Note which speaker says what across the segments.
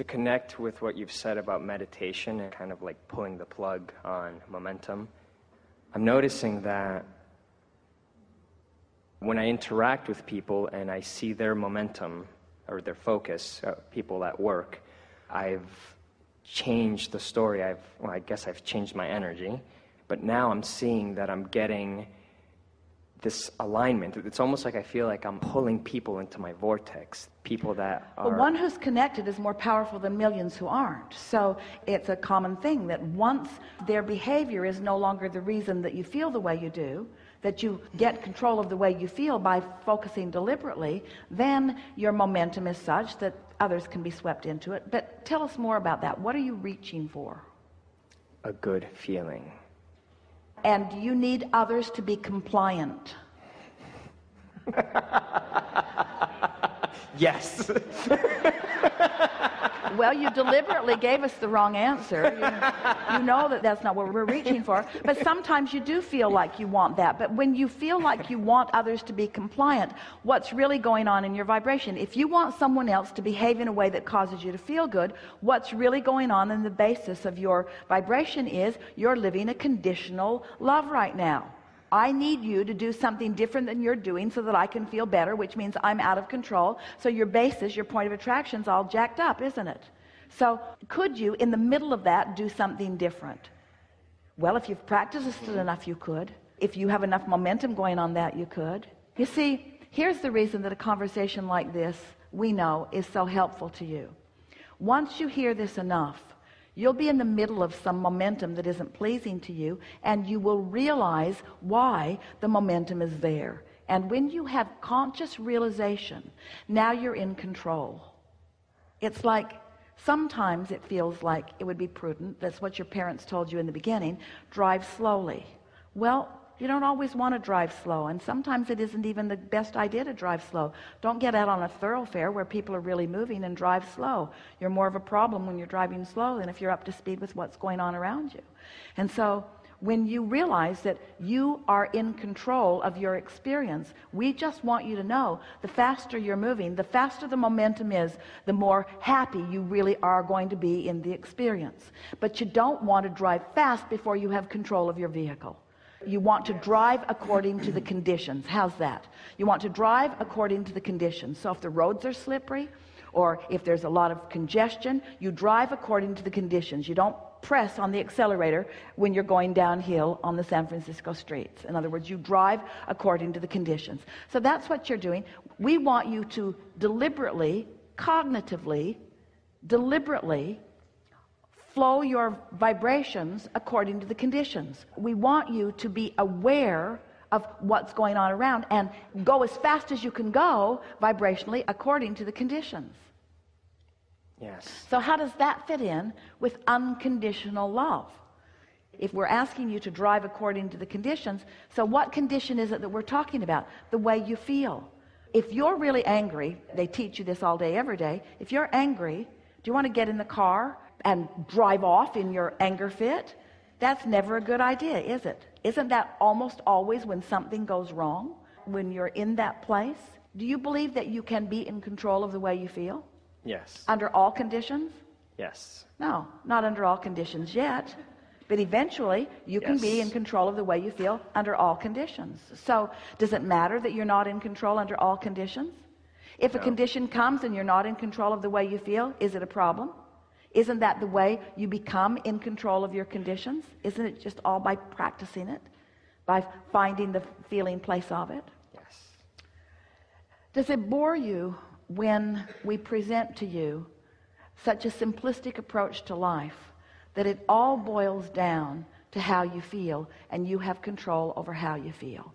Speaker 1: To connect with what you've said about meditation and kind of like pulling the plug on momentum, I'm noticing that when I interact with people and I see their momentum or their focus, people at work, I've changed the story. I guess I've changed my energy, but now I'm seeing that I'm getting this alignment. It's almost like I feel like I'm pulling people into my vortex, people that are...
Speaker 2: Well, one who's connected is more powerful than millions who aren't. So it's a common thing that once their behavior is no longer the reason that you feel the way you do, that you get control of the way you feel by focusing deliberately, then your momentum is such that others can be swept into it. But tell us more about that. What are you reaching for?
Speaker 1: A good feeling.
Speaker 2: And do you need others to be compliant?
Speaker 1: Yes.
Speaker 2: Well, you deliberately gave us the wrong answer. You know that that's not what we're reaching for. But sometimes you do feel like you want that. But when you feel like you want others to be compliant, what's really going on in your vibration? If you want someone else to behave in a way that causes you to feel good, what's really going on in the basis of your vibration is you're living a conditional love right now. I need you to do something different than you're doing so that I can feel better, which means I'm out of control. So your basis, your point of attraction's all jacked up, isn't it? So could you, in the middle of that, do something different? Well, if you've practiced it enough, you could. If you have enough momentum going on that, you could. You see, here's the reason that a conversation like this, we know, is so helpful to you. Once you hear this enough, you'll be in the middle of some momentum that isn't pleasing to you, and you will realize why the momentum is there. And when you have conscious realization, now you're in control. It's like sometimes it feels like it would be prudent, that's what your parents told you in the beginning, drive slowly. Well, you don't always want to drive slow, and sometimes it isn't even the best idea to drive slow. Don't get out on a thoroughfare where people are really moving and drive slow. You're more of a problem when you're driving slow than if you're up to speed with what's going on around you. And so when you realize that you are in control of your experience, we just want you to know the faster you're moving, the faster the momentum is, the more happy you really are going to be in the experience. But you don't want to drive fast before you have control of your vehicle. You want to drive according to the conditions. How's that? You want to drive according to the conditions. So if the roads are slippery or if there's a lot of congestion, you drive according to the conditions. You don't press on the accelerator when you're going downhill on the San Francisco streets. In other words, you drive according to the conditions. So that's what you're doing. We want you to deliberately, cognitively, deliberately flow your vibrations according to the conditions. We want you to be aware of what's going on around and go as fast as you can go vibrationally according to the conditions.
Speaker 1: Yes.
Speaker 2: So how does that fit in with unconditional love? If we're asking you to drive according to the conditions, so what condition is it that we're talking about? The way you feel. If you're really angry, they teach you this all day, every day. If you're angry, do you want to get in the car and drive off in your anger fit? That's never a good idea, is it? Isn't that almost always when something goes wrong, when you're in that place? Do you believe that you can be in control of the way you feel?
Speaker 1: Yes.
Speaker 2: Under all conditions?
Speaker 1: Yes.
Speaker 2: No, not under all conditions yet. But eventually, you can be in control of the way you feel under all conditions. So, does it matter that you're not in control under all conditions? If a condition comes and you're not in control of the way you feel, is it a problem? Isn't that the way you become in control of your conditions? Isn't it just all by practicing it? By finding the feeling place of it?
Speaker 1: Yes.
Speaker 2: Does it bore you when we present to you such a simplistic approach to life that it all boils down to how you feel and you have control over how you feel?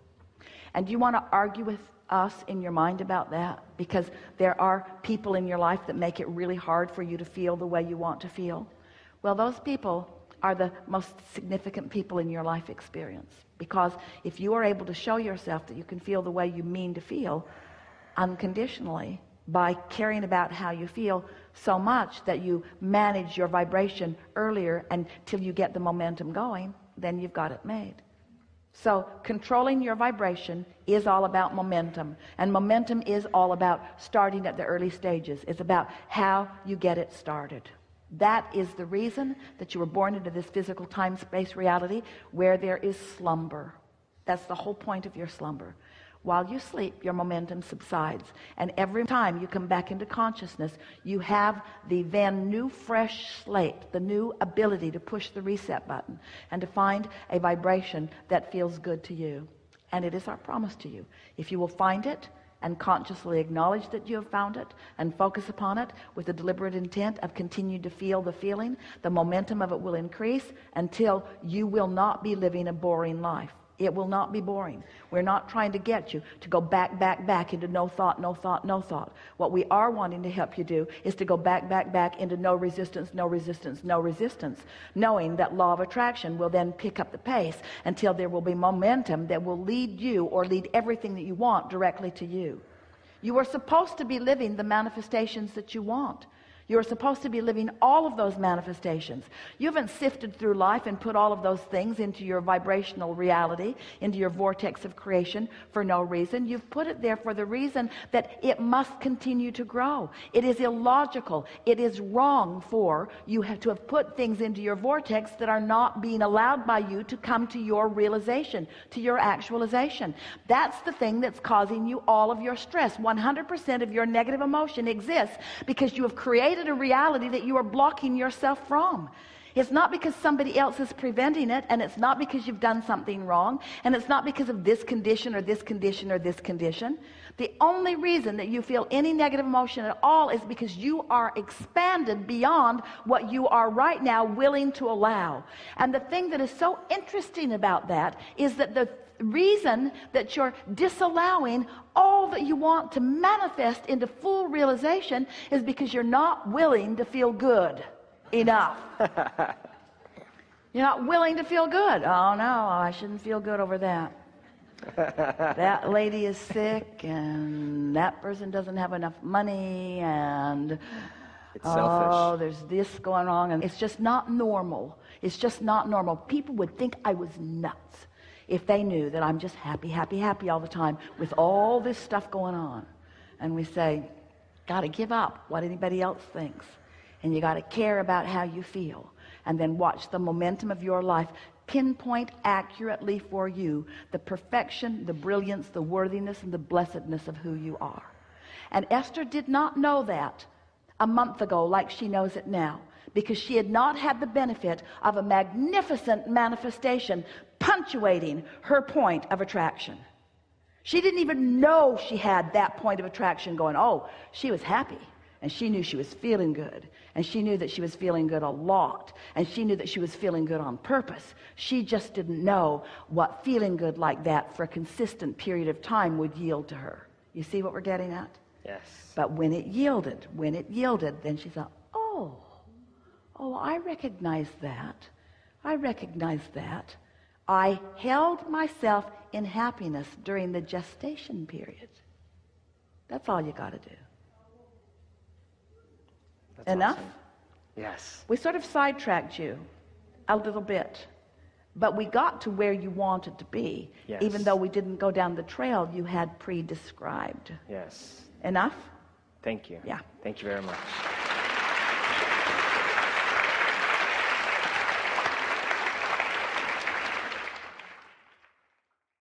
Speaker 2: And do you want to argue with us in your mind about that? Because there are people in your life that make it really hard for you to feel the way you want to feel. Well, those people are the most significant people in your life experience. Because if you are able to show yourself that you can feel the way you mean to feel unconditionally by caring about how you feel so much that you manage your vibration earlier until you get the momentum going, then you've got it made. So controlling your vibration is all about momentum, and momentum is all about starting at the early stages. It's about how you get it started. That is the reason that you were born into this physical time-space reality where there is slumber. That's the whole point of your slumber. While you sleep, your momentum subsides, and every time you come back into consciousness, you have the then new fresh slate, the new ability to push the reset button and to find a vibration that feels good to you. And it is our promise to you. If you will find it and consciously acknowledge that you have found it and focus upon it with the deliberate intent of continuing to feel the feeling, the momentum of it will increase until you will not be living a boring life. It will not be boring. We're not trying to get you to go back into no thought, no thought, no thought. What we are wanting to help you do is to go back into no resistance, no resistance, no resistance, knowing that law of attraction will then pick up the pace until there will be momentum that will lead you or lead everything that you want directly to you. You are supposed to be living the manifestations that you want. You're supposed to be living all of those manifestations. You haven't sifted through life and put all of those things into your vibrational reality, into your vortex of creation for no reason. You've put it there for the reason that it must continue to grow. It is illogical. It is wrong for you to have put things into your vortex that are not being allowed by you to come to your realization, to your actualization. That's the thing that's causing you all of your stress. 100% of your negative emotion exists because you have created a reality that you are blocking yourself from. It's not because somebody else is preventing it, and it's not because you've done something wrong, and it's not because of this condition or this condition or this condition. The only reason that you feel any negative emotion at all is because you are expanded beyond what you are right now willing to allow. And the thing that is so interesting about that is that the reason that you're disallowing all that you want to manifest into full realization is because you're not willing to feel good enough. You're not willing to feel good. Oh no, I shouldn't feel good over that. That lady is sick, and that person doesn't have enough money, and
Speaker 1: it's selfish.
Speaker 2: There's this going on, and it's just not normal. It's just not normal. People would think I was nuts if they knew that I'm just happy all the time with all this stuff going on. And we say, got to give up what anybody else thinks, and you got to care about how you feel, and then watch the momentum of your life pinpoint accurately for you the perfection, the brilliance, the worthiness, and the blessedness of who you are. And Esther did not know that a month ago like she knows it now, because she had not had the benefit of a magnificent manifestation punctuating her point of attraction. She didn't even know she had that point of attraction going. Oh, she was happy, and she knew she was feeling good, and she knew that she was feeling good a lot, and she knew that she was feeling good on purpose. She just didn't know what feeling good like that for a consistent period of time would yield to her. You see what we're getting at?
Speaker 1: Yes.
Speaker 2: But when it yielded, then she thought, oh, I recognize that. I held myself in happiness during the gestation period. That's all you got to do.
Speaker 1: That's
Speaker 2: Enough?
Speaker 1: awesome. Yes.
Speaker 2: We sort of sidetracked you a little bit, but we got to where you wanted to be,
Speaker 1: Yes.
Speaker 2: even though we didn't go down the trail you had pre-described.
Speaker 1: Yes.
Speaker 2: Enough?
Speaker 1: Thank you.
Speaker 2: Yeah.
Speaker 1: Thank you very much.